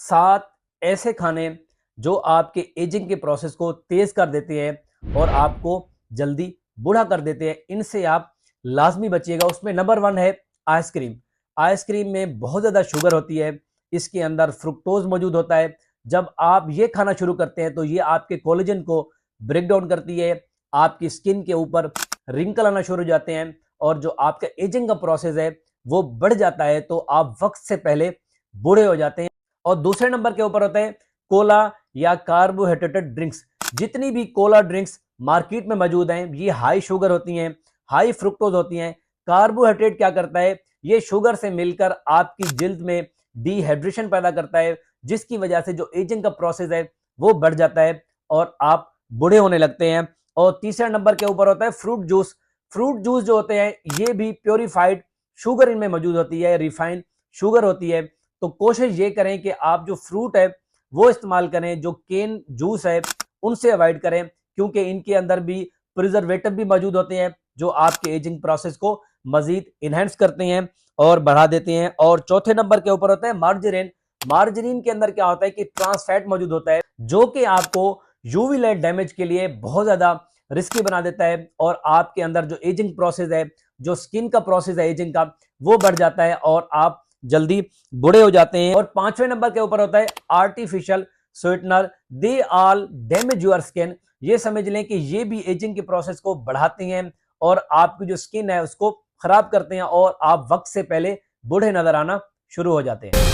7 ऐसे खाने जो आपके एजिंग के प्रोसेस को तेज कर देते हैं और आपको जल्दी बूढ़ा कर देते हैं, इनसे आप लाजमी बचिएगा। उसमें नंबर 1 है आइसक्रीम। आइसक्रीम में बहुत ज़्यादा शुगर होती है, इसके अंदर फ्रुक्टोज मौजूद होता है। जब आप ये खाना शुरू करते हैं तो ये आपके कोलेजन को ब्रेक डाउन करती है, आपकी स्किन के ऊपर रिंकल आना शुरू हो जाते हैं और जो आपका एजिंग का प्रोसेस है वो बढ़ जाता है, तो आप वक्त से पहले बूढ़े हो जाते हैं। और दूसरे नंबर के ऊपर होता है कोला या कार्बोहाइड्रेटेड ड्रिंक्स। जितनी भी कोला ड्रिंक्स मार्केट में मौजूद हैं ये हाई शुगर होती हैं, हाई फ्रुक्टोज होती हैं। कार्बोहाइड्रेट क्या करता है, ये शुगर से मिलकर आपकी जिल्द में डिहाइड्रेशन पैदा करता है, जिसकी वजह से जो एजिंग का प्रोसेस है वो बढ़ जाता है और आप बूढ़े होने लगते हैं। और तीसरे नंबर के ऊपर होता है फ्रूट जूस। फ्रूट जूस जो होते हैं ये भी प्योरीफाइड शुगर इनमें मौजूद होती है, रिफाइंड शुगर होती है। तो कोशिश ये करें कि आप जो फ्रूट है वो इस्तेमाल करें, जो केन जूस है उनसे अवॉइड करें, क्योंकि इनके अंदर भी प्रिजर्वेटिव भी मौजूद होते हैं जो आपके एजिंग प्रोसेस को मजीद इनहेंस करते हैं और बढ़ा देते हैं। और चौथे नंबर के ऊपर होता है मार्जरीन। मार्जरीन के अंदर क्या होता है कि ट्रांस फैट मौजूद होता है, जो कि आपको यूवी लाइट डैमेज के लिए बहुत ज्यादा रिस्की बना देता है और आपके अंदर जो एजिंग प्रोसेस है, जो स्किन का प्रोसेस है एजिंग का, वो बढ़ जाता है और आप जल्दी बूढ़े हो जाते हैं। और पांचवें नंबर के ऊपर होता है artificial sweetener. They all damage your skin. ये समझ लें कि ये भी एजिंग के प्रोसेस को बढ़ाते हैं और आपकी जो स्किन है उसको खराब करते हैं और आप वक्त से पहले बूढ़े नजर आना शुरू हो जाते हैं।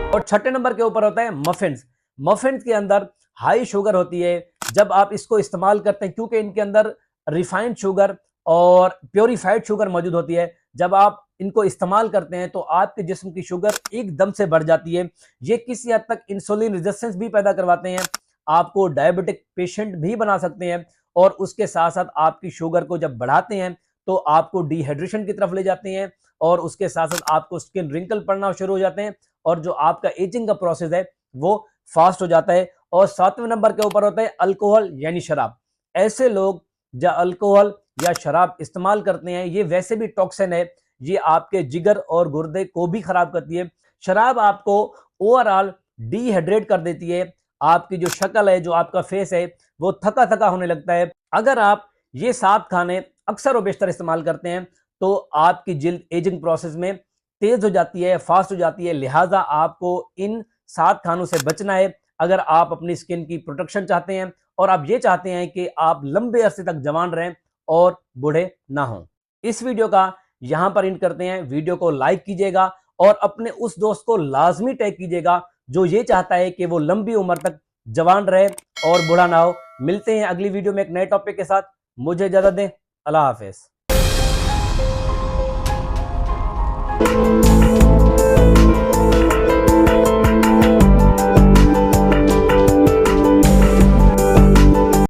और छठे नंबर के ऊपर होता है मफिन्स। मफिन्स के अंदर हाई शुगर होती है। जब आप इसको इस्तेमाल करते हैं, क्योंकि इनके अंदर रिफाइंड शुगर और प्योरीफाइड शुगर मौजूद होती है, जब आप इनको इस्तेमाल करते हैं तो आपके जिस्म की शुगर एकदम से बढ़ जाती है। ये किसी हद तक इंसुलिन रेजिस्टेंस भी पैदा करवाते हैं, आपको डायबिटिक पेशेंट भी बना सकते हैं। और उसके साथ साथ आपकी शुगर को जब बढ़ाते हैं तो आपको डिहाइड्रेशन की तरफ ले जाते हैं और उसके साथ साथ आपको स्किन रिंकल पड़ना शुरू हो जाते हैं और जो आपका एजिंग का प्रोसेस है वो फास्ट हो जाता है। और सातवें नंबर के ऊपर होता है अल्कोहल यानी शराब। ऐसे लोग जो अल्कोहल या शराब इस्तेमाल करते हैं ये वैसे भी टॉक्सिन है, ये आपके जिगर और गुर्दे को भी खराब करती है। शराब आपको ओवरऑल डिहाइड्रेट कर देती है, आपकी जो शक्ल है, जो आपका फेस है, वो थका थका होने लगता है। अगर आप ये 7 खाने अक्सर और बेशतर इस्तेमाल करते हैं तो आपकी जिल्द एजिंग प्रोसेस में तेज हो जाती है, फास्ट हो जाती है। लिहाजा आपको इन 7 खानों से बचना है अगर आप अपनी स्किन की प्रोटेक्शन चाहते हैं और आप ये चाहते हैं कि आप लंबे अरसे तक जवान रहें और बूढ़े ना हों। इस वीडियो का यहां पर एंड करते हैं। वीडियो को लाइक कीजिएगा और अपने उस दोस्त को लाजमी टैग कीजिएगा जो ये चाहता है कि वो लंबी उम्र तक जवान रहे और बूढ़ा ना हो। मिलते हैं अगली वीडियो में एक नए टॉपिक के साथ। मुझे इजाजत दें। अल्लाह हाफिज।